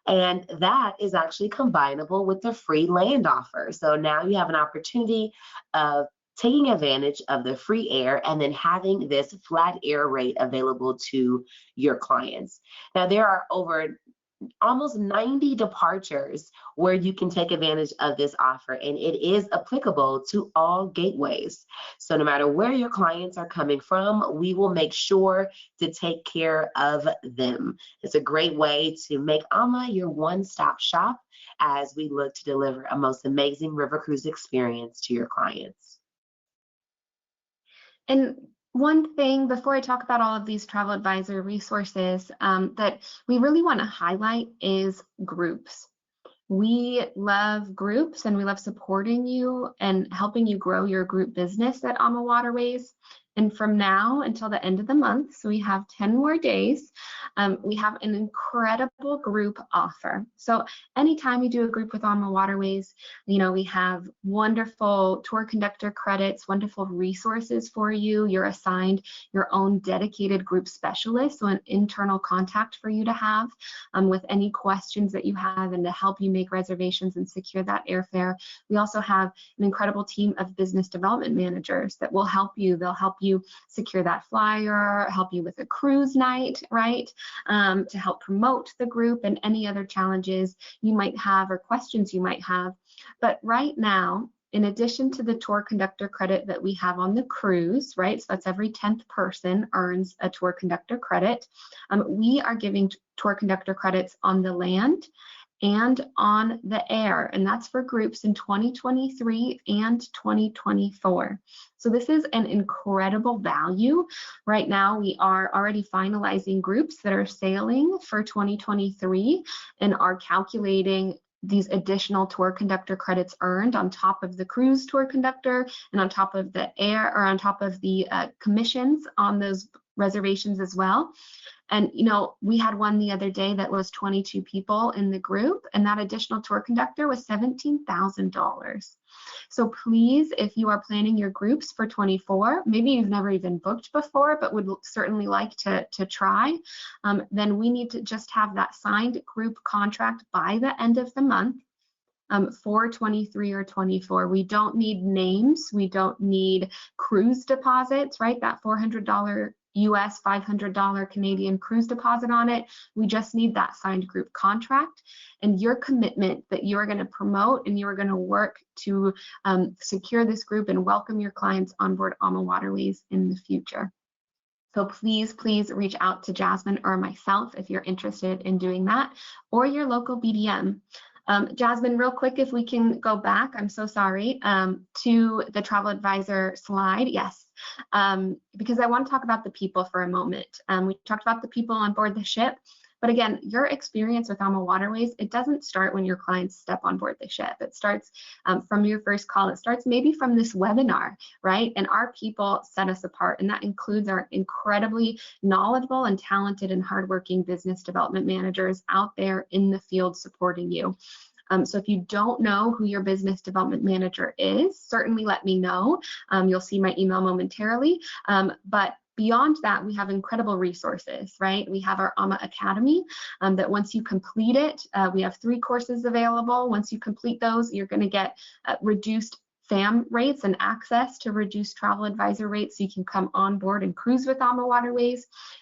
And that is actually combinable with the free land offer. So now you have an opportunity of taking advantage of the free air and then having this flat air rate available to your clients. Now, there are over almost 90 departures where you can take advantage of this offer, and it is applicable to all gateways. So no matter where your clients are coming from, we will make sure to take care of them. It's a great way to make AMA your one-stop shop as we look to deliver a most amazing river cruise experience to your clients. And one thing before I talk about all of these travel advisor resources that we really want to highlight is groups. We love groups and we love supporting you and helping you grow your group business at AmaWaterways. And from now until the end of the month, so we have 10 more days, we have an incredible group offer. So anytime you do a group with AmaWaterways, we have wonderful tour conductor credits, wonderful resources for you. You're assigned your own dedicated group specialist, so an internal contact for you to have with any questions that you have and to help you make reservations and secure that airfare. We also have an incredible team of business development managers that will help you. They'll help you secure that flyer, help you with a cruise night, right? To help promote the group and any other challenges you might have or questions you might have. But right now, in addition to the tour conductor credit that we have on the cruise, right? So that's every 10th person earns a tour conductor credit. We are giving tour conductor credits on the land and on the air, and that's for groups in 2023 and 2024. So this is an incredible value. Right now, we are already finalizing groups that are sailing for 2023 and are calculating these additional tour conductor credits earned on top of the cruise tour conductor and on top of the air, or on top of the commissions on those reservations as well. And we had one the other day that was 22 people in the group, and that additional tour conductor was $17,000. So please, if you are planning your groups for 24, maybe you've never even booked before, but would certainly like to try, then we need to just have that signed group contract by the end of the month. For 23 or 24. We don't need names. We don't need cruise deposits, right? That $400 US, $500 Canadian cruise deposit on it. We just need that signed group contract and your commitment that you're going to promote and you're going to work to secure this group and welcome your clients on board AmaWaterways in the future. So please, please reach out to Jasmine or myself if you're interested in doing that, or your local BDM. Jasmine, real quick, if we can go back, I'm so sorry, to the travel advisor slide. Yes, because I want to talk about the people for a moment. We talked about the people on board the ship, but again, your experience with AmaWaterways, it doesn't start when your clients step on board the ship. It starts from your first call. It starts maybe from this webinar, right? And our people set us apart, and that includes our incredibly knowledgeable and talented and hardworking business development managers out there in the field supporting you. So if you don't know who your business development manager is, certainly let me know. You'll see my email momentarily. But beyond that, we have incredible resources, right? We have our AMA Academy that once you complete it, we have 3 courses available. Once you complete those, you're going to get reduced FAM rates and access to reduced travel advisor rates so you can come on board and cruise with AmaWaterways.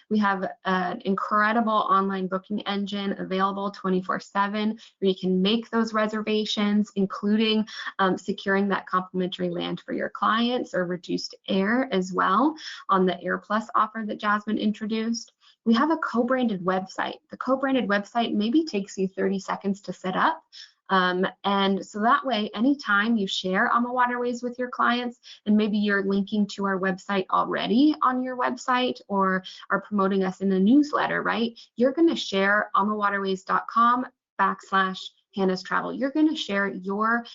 We have an incredible online booking engine available 24/7 where you can make those reservations, including securing that complimentary land for your clients or reduced air as well on the Air Plus offer that Jasmine introduced. We have a co-branded website. The co-branded website maybe takes you 30 seconds to set up. And so that way, anytime you share AmaWaterways with your clients, and maybe you're linking to our website already on your website or are promoting us in a newsletter, right? You're going to share amawaterways.com/Hannah's Travel. You're going to share your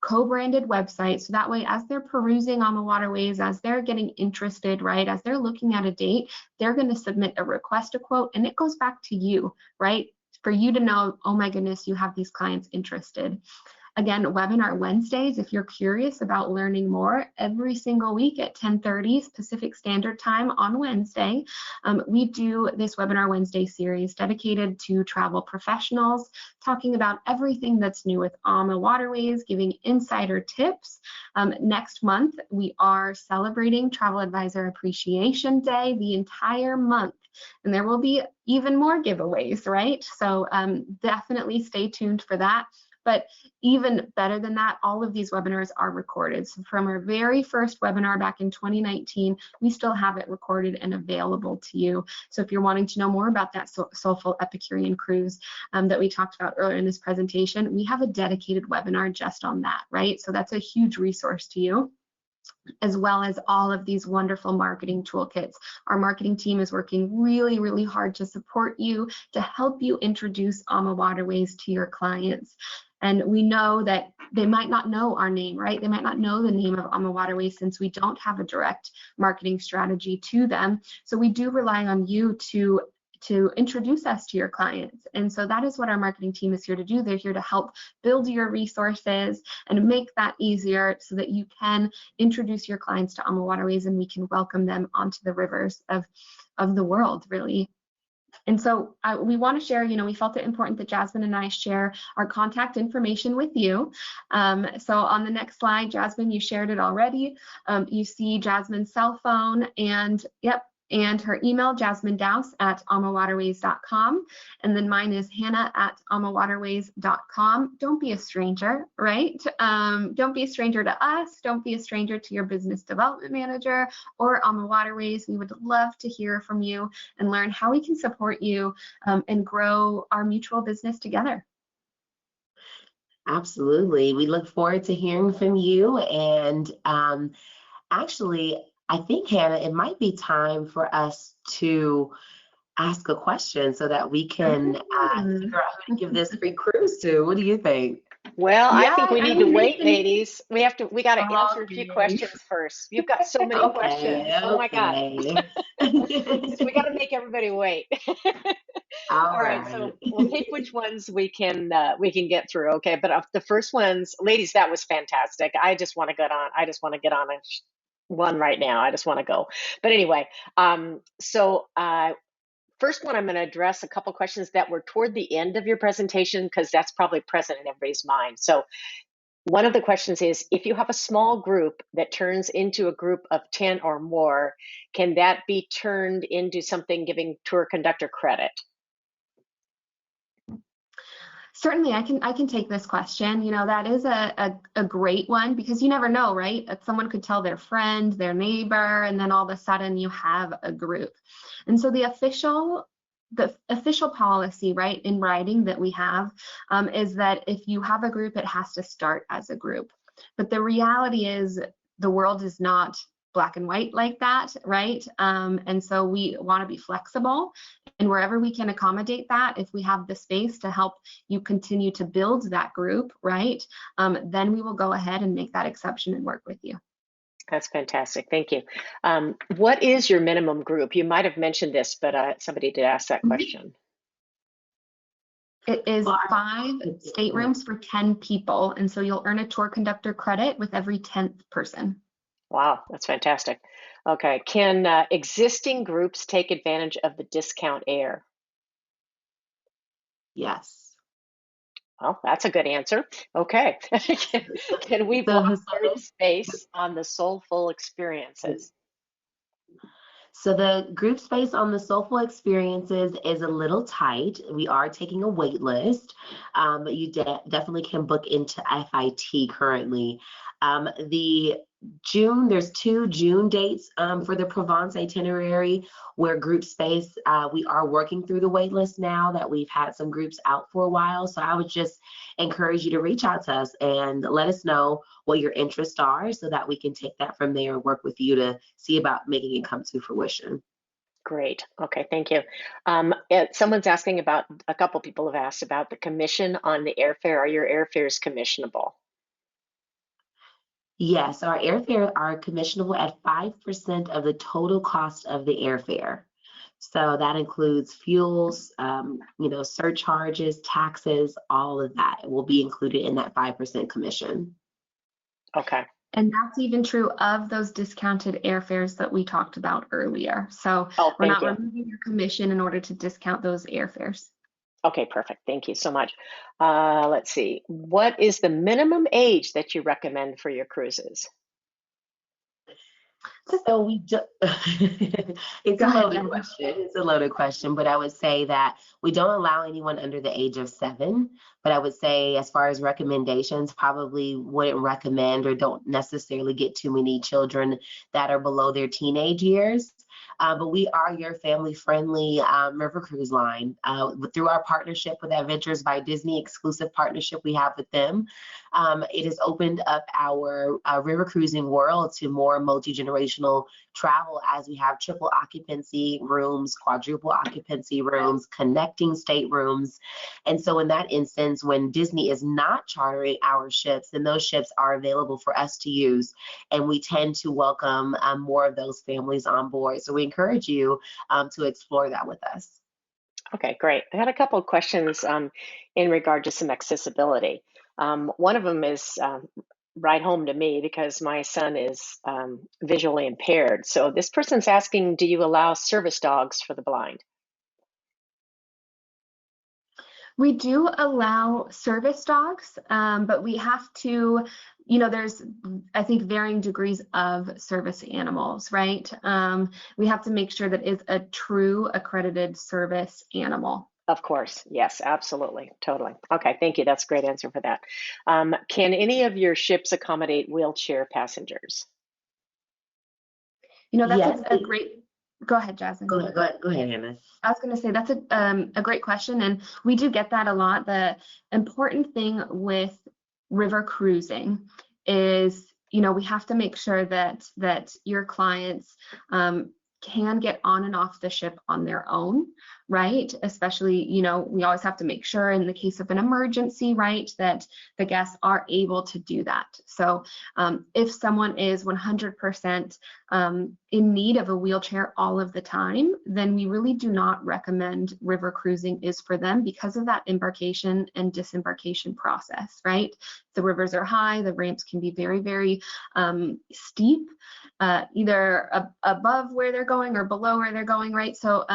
co-branded website. So that way, as they're perusing AmaWaterways, as they're getting interested, right, as they're looking at a date, they're going to submit a request to quote, and it goes back to you, right? For you to know, oh my goodness, you have these clients interested. Again, webinar Wednesdays, if you're curious about learning more, every single week at 10:30 Pacific Standard Time on Wednesday, we do this Webinar Wednesday series dedicated to travel professionals, talking about everything that's new with AmaWaterways, giving insider tips. Next month, we are celebrating Travel Advisor Appreciation Day the entire month, and there will be even more giveaways, right? So definitely stay tuned for that. But even better than that, all of these webinars are recorded. So from our very first webinar back in 2019, we still have it recorded and available to you. So if you're wanting to know more about that Soulful Epicurean cruise that we talked about earlier in this presentation, we have a dedicated webinar just on that, right? So that's a huge resource to you, as well as all of these wonderful marketing toolkits. Our marketing team is working really, really hard to support you, to help you introduce AmaWaterways to your clients. And we know that they might not know our name, right? They might not know the name of AmaWaterways since we don't have a direct marketing strategy to them. So we do rely on you to introduce us to your clients. And so that is what our marketing team is here to do. They're here to help build your resources and make that easier so that you can introduce your clients to AmaWaterways and we can welcome them onto the rivers of the world, really. And so we want to share, we felt it important that Jasmine and I share our contact information with you. So on the next slide, Jasmine, you shared it already. You see Jasmine's cell phone and and her email, jasminedouse@amawaterways.com. And then mine is hannah@amawaterways.com. Don't be a stranger, right? Don't be a stranger to us. Don't be a stranger to your business development manager or AmaWaterways. We would love to hear from you and learn how we can support you and grow our mutual business together. Absolutely. We look forward to hearing from you. And actually, I think, Hannah, it might be time for us to ask a question so that we can figure out who to give this free cruise to. What do you think? Well, Yeah, I think we need to wait, ladies. We got to answer a few Okay. questions first. You've got so many questions. Oh my God. We got to make everybody wait. All right, so we'll pick which ones we can get through. Okay, but the first ones, ladies, that was fantastic. I just want to get on. I just want to get on one right now. I just want to go. But anyway, first one, I'm going to address a couple questions that were toward the end of your presentation because that's probably present in everybody's mind. So one of the questions is, if you have a small group that turns into a group of 10 or more, can that be turned into something giving tour conductor credit? Certainly, I can take this question. That is a great one because you never know, right? Someone could tell their friend, their neighbor, and then all of a sudden you have a group. And so the official policy, right, in writing that we have is that if you have a group, it has to start as a group. But the reality is the world is not black and white like that, right? And so we want to be flexible, and wherever we can accommodate that, if we have the space to help you continue to build that group, right, then we will go ahead and make that exception and work with you. That's fantastic. Thank you. What is your minimum group? You might have mentioned this, but somebody did ask that question. It is 5 staterooms for 10 people, and so you'll earn a tour conductor credit with every 10th person. Wow, that's fantastic. Okay, can existing groups take advantage of the discount air? Yes. Well, that's a good answer. Okay. Can we block group space on the Soulful Experiences? So the group space on the Soulful Experiences is a little tight. We are taking a wait list, but you definitely can book into FIT currently. There's 2 June dates for the Provence itinerary where group space, we are working through the wait list now that we've had some groups out for a while. So I would just encourage you to reach out to us and let us know what your interests are so that we can take that from there and work with you to see about making it come to fruition. Great. Okay, thank you. Someone's asking about, a couple people have asked about the commission on the airfare. Are your airfares commissionable? Yes, our airfare are commissionable at 5% of the total cost of the airfare. So that includes fuels, surcharges, taxes, all of that will be included in that 5% commission. Okay. And that's even true of those discounted airfares that we talked about earlier. So we're Thank not you. removing your commission in order to discount those airfares. Okay, perfect. Thank you so much. Let's see. What is the minimum age that you recommend for your cruises? So we just, it's a loaded question. It's a loaded question, but I would say that we don't allow anyone under the age of 7. But I would say, as far as recommendations, probably wouldn't recommend or don't necessarily get too many children that are below their teenage years. But we are your family-friendly river cruise line. Through our partnership with Adventures by Disney, exclusive partnership we have with them, it has opened up our river cruising world to more multi-generational travel, as we have triple occupancy rooms, quadruple occupancy rooms, connecting staterooms. And so in that instance, when Disney is not chartering our ships, then those ships are available for us to use. And we tend to welcome more of those families on board. So we encourage you to explore that with us. Okay, great. I had a couple of questions in regard to some accessibility. One of them is right home to me because my son is visually impaired. So this person's asking, do you allow service dogs for the blind? We do allow service dogs, but we have to, there's, I think, varying degrees of service animals, right? We have to make sure that it's a true accredited service animal. Of course. Yes, absolutely. Totally. Okay, thank you. That's a great answer for that. Can any of your ships accommodate wheelchair passengers? That's Yes. a great. Go ahead, Jasmine. Go ahead, Hannah. I was going to say that's a great question, and we do get that a lot. The important thing with river cruising is, we have to make sure that your clients can get on and off the ship on their own, right? Especially, we always have to make sure in the case of an emergency, right, that the guests are able to do that. So if someone is 100% in need of a wheelchair all of the time, then we really do not recommend river cruising is for them because of that embarkation and disembarkation process, right? The rivers are high, the ramps can be very, very steep, either above where they're going or below where they're going, right? So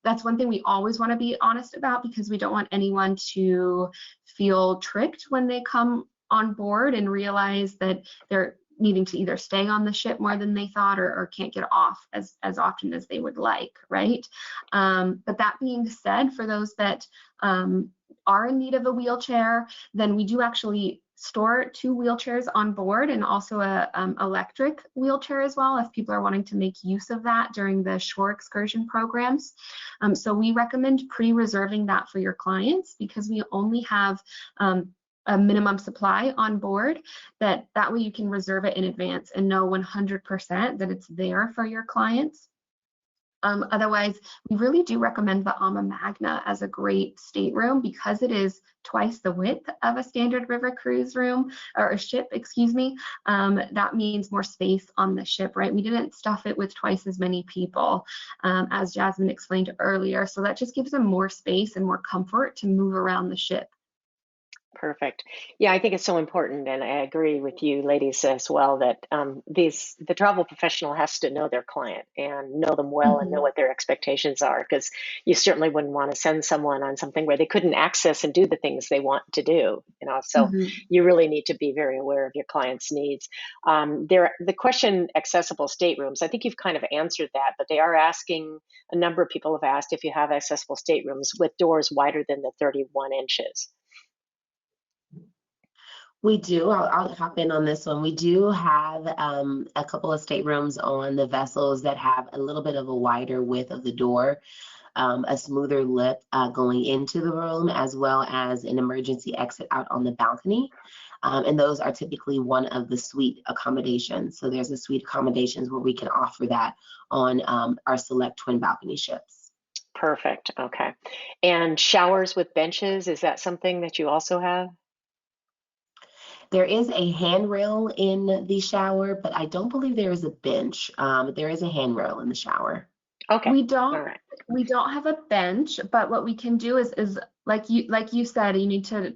that's one thing we always want to be honest about, because we don't want anyone to feel tricked when they come on board and realize that they're needing to either stay on the ship more than they thought, or can't get off as often as they would like, right? But that being said, for those that are in need of a wheelchair, then we do actually store 2 wheelchairs on board, and also a electric wheelchair as well, if people are wanting to make use of that during the shore excursion programs. So we recommend pre-reserving that for your clients, because we only have a minimum supply on board, that way you can reserve it in advance and know 100% that it's there for your clients. Otherwise, we really do recommend the Ama Magna as a great stateroom, because it is twice the width of a standard river cruise room, or a ship, excuse me. That means more space on the ship, right? We didn't stuff it with twice as many people, as Jasmine explained earlier. So that just gives them more space and more comfort to move around the ship. Perfect. Yeah, I think it's so important, and I agree with you, ladies, as well, that the travel professional has to know their client and know them well, and know what their expectations are, because you certainly wouldn't want to send someone on something where they couldn't access and do the things they want to do. So you really need to be very aware of your client's needs. The question, accessible staterooms, I think you've kind of answered that, but they are asking. A number of people have asked if you have accessible staterooms with doors wider than the 31 inches. We do. I'll hop in on this one. We do have a couple of staterooms on the vessels that have a little bit of a wider width of the door, a smoother lip going into the room, as well as an emergency exit out on the balcony. And those are typically one of the suite accommodations. So there's a suite accommodations where we can offer that on our select twin balcony ships. Perfect. Okay. And showers with benches, is that something that you also have? There is a handrail in the shower, but I don't believe there is a bench. There is a handrail in the shower. Okay. We All don't right. we don't have a bench, but what we can do is like you said, you need to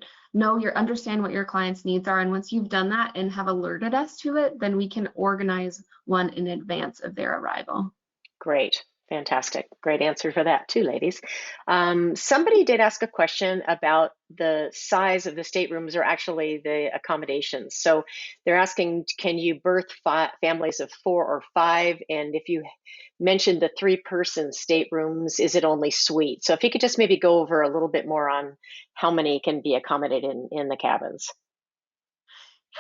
understand what your client's needs are. And once you've done that and have alerted us to it, then we can organize one in advance of their arrival. Great. Fantastic. Great answer for that too, ladies. Somebody did ask a question about the size of the staterooms or actually the accommodations. So they're asking, can you berth families of 4 or 5? And if you mentioned the 3-person staterooms, is it only suite? So if you could just maybe go over a little bit more on how many can be accommodated in the cabins.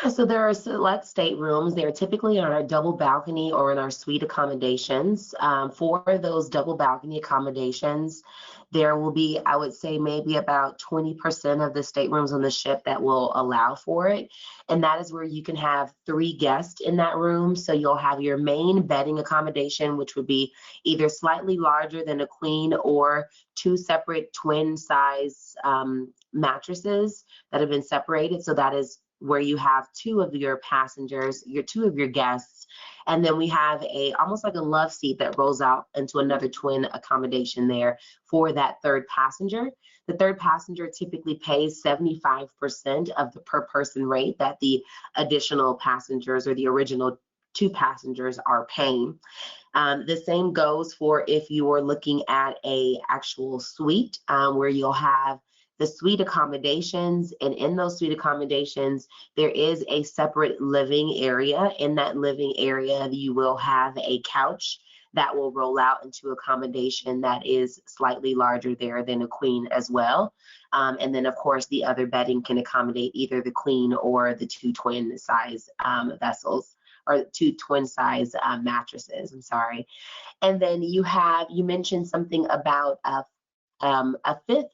Yeah, so there are select staterooms. They're typically on our double balcony or in our suite accommodations. For those double balcony accommodations, there will be, I would say, maybe about 20% of the staterooms on the ship that will allow for it. And that is where you can have 3 guests in that room. So you'll have your main bedding accommodation, which would be either slightly larger than a queen or 2 separate twin size mattresses that have been separated. So that is where you have 2 of your passengers, your 2 of your guests, and then we have almost like a love seat that rolls out into another twin accommodation there for that 3rd passenger. The 3rd passenger typically pays 75% of the per person rate that the additional passengers or the original 2 passengers are paying. The same goes for if you are looking at a actual suite where you'll have the suite accommodations, and in those suite accommodations, there is a separate living area. In that living area, you will have a couch that will roll out into accommodation that is slightly larger there than a queen as well. And then, of course, the other bedding can accommodate either the queen or the 2 twin size vessels or 2 twin size mattresses. I'm sorry. And then you mentioned something about a 5th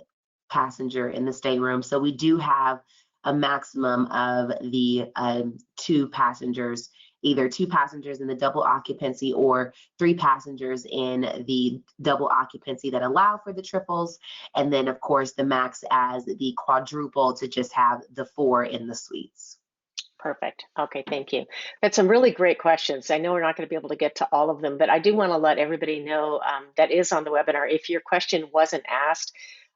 passenger in the stateroom. So we do have a maximum of the 2 passengers, either 2 passengers in the double occupancy or 3 passengers in the double occupancy that allow for the triples. And then, of course, the max as the quadruple to just have the 4 in the suites. Perfect. Okay, thank you. That's some really great questions. I know we're not going to be able to get to all of them, but I do want to let everybody know that is on the webinar. If your question wasn't asked,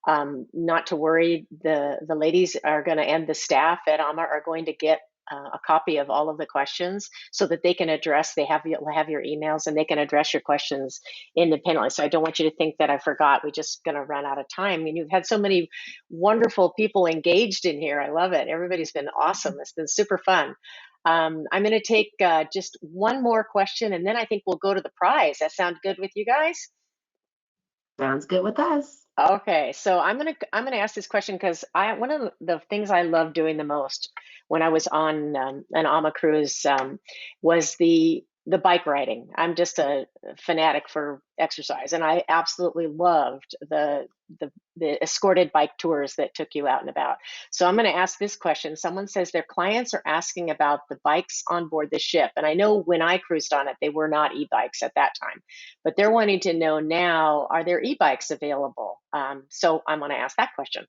not to worry. The ladies are going to, and the staff at AMA are going to get a copy of all of the questions so that they can address. They have your emails and they can address your questions independently. So I don't want you to think that I forgot. We're just going to run out of time. I mean, you've had so many wonderful people engaged in here. I love it. Everybody's been awesome. It's been super fun. I'm going to take just one more question, and then I think we'll go to the prize. That sound good with you guys? Sounds good with us. Okay, so I'm gonna ask this question because one of the things I love doing the most when I was on an AMA cruise was the bike riding. I'm just a fanatic for exercise, and I absolutely loved the escorted bike tours that took you out and about. So I'm going to ask this question. Someone says their clients are asking about the bikes on board the ship, and I know when I cruised on it, they were not e-bikes at that time, but they're wanting to know now, are there e-bikes available? So I'm going to ask that question.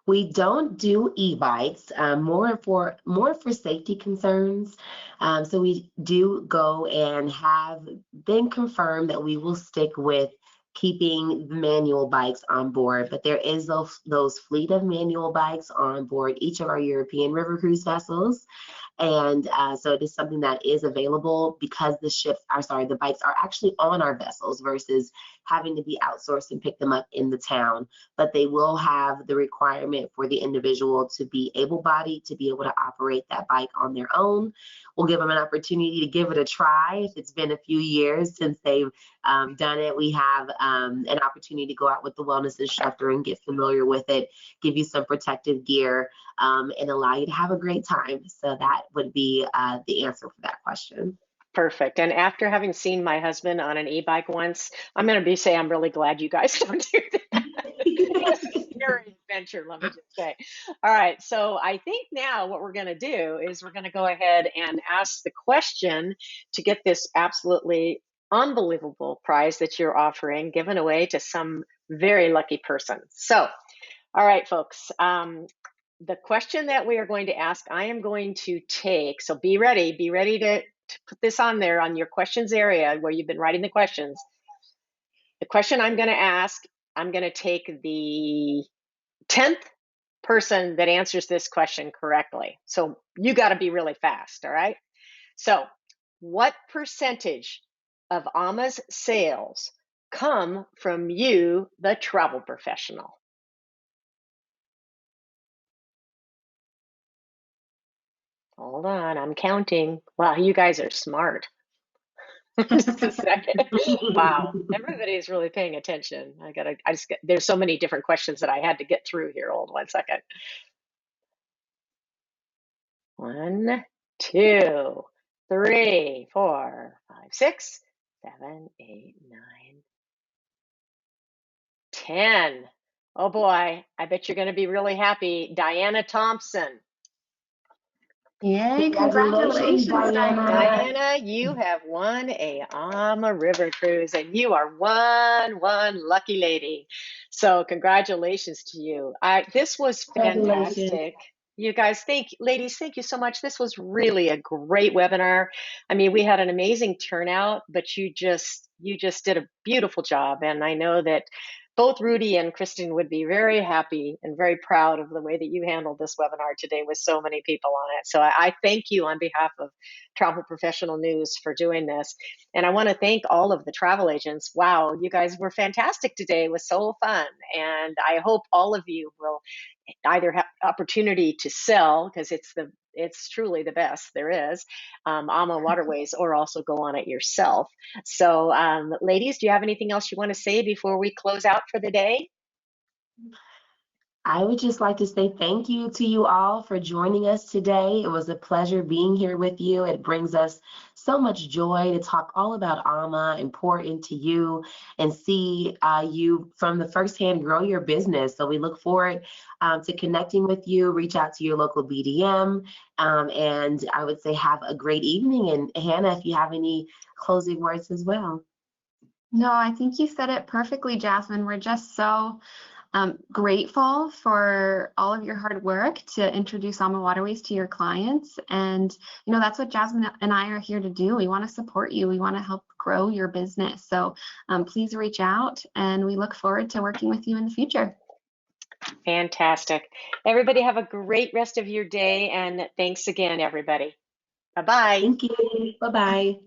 We don't do e-bikes, more for safety concerns. So we do go and have been confirmed that we will stick with keeping the manual bikes on board, but there is those fleet of manual bikes on board each of our European river cruise vessels. And so it is something that is available because the bikes are actually on our vessels versus having to be outsourced and pick them up in the town. But they will have the requirement for the individual to be able-bodied, to be able to operate that bike on their own. We'll give them an opportunity to give it a try. If it's been a few years since they've done it, we have an opportunity to go out with the wellness instructor and get familiar with it, give you some protective gear, and allow you to have a great time. So that would be the answer for that question. Perfect. And after having seen my husband on an e-bike once, I'm going to say I'm really glad you guys don't do that. It's a scary adventure, let me just say. All right. So I think now what we're going to do is we're going to go ahead and ask the question to get this absolutely unbelievable prize that you're offering given away to some very lucky person. So, all right, folks. The question that we are going to ask, I am going to take, so be ready to put this on there on your questions area where you've been writing the questions. The question I'm going to ask, I'm going to take the 10th person that answers this question correctly. So you got to be really fast, all right? So what percentage of Ama's sales come from you, the travel professional? Hold on, I'm counting. Wow, you guys are smart. Just a second. Wow, everybody's really paying attention. There's so many different questions that I had to get through here. Hold 1 second. 1, 2, 3, 4, 5, 6, 7, 8, 9, 10. Oh boy, I bet you're going to be really happy. Diana Thompson. Yay, Congratulations, congratulations, Diana. Diana. Diana, you have won a Ama River cruise, and you are one lucky lady. So congratulations to you. This was Congratulations. fantastic. You guys, ladies, thank you so much. This was really a great webinar. I mean, we had an amazing turnout, but you just did a beautiful job, and I know that both Rudy and Kristen would be very happy and very proud of the way that you handled this webinar today with so many people on it. So I thank you on behalf of Travel Professional News for doing this. And I want to thank all of the travel agents. Wow, you guys were fantastic today. It was so fun. And I hope all of you will either have opportunity to sell, because it's truly the best there is, AmaWaterways, or also go on it yourself. So ladies, do you have anything else you want to say before we close out for the day? I would just like to say thank you to you all for joining us today. It was a pleasure being here with you. It brings us so much joy to talk all about AMA and pour into you and see you from the firsthand grow your business. So we look forward to connecting with you. Reach out to your local BDM, and I would say have a great evening. And Hannah, if you have any closing words as well. No, I think you said it perfectly, Jasmine. We're just so grateful for all of your hard work to introduce AmaWaterways to your clients. And, you know, that's what Jasmine and I are here to do. We want to support you. We want to help grow your business. So please reach out, and we look forward to working with you in the future. Fantastic. Everybody have a great rest of your day, and thanks again, everybody. Bye-bye. Thank you. Bye-bye.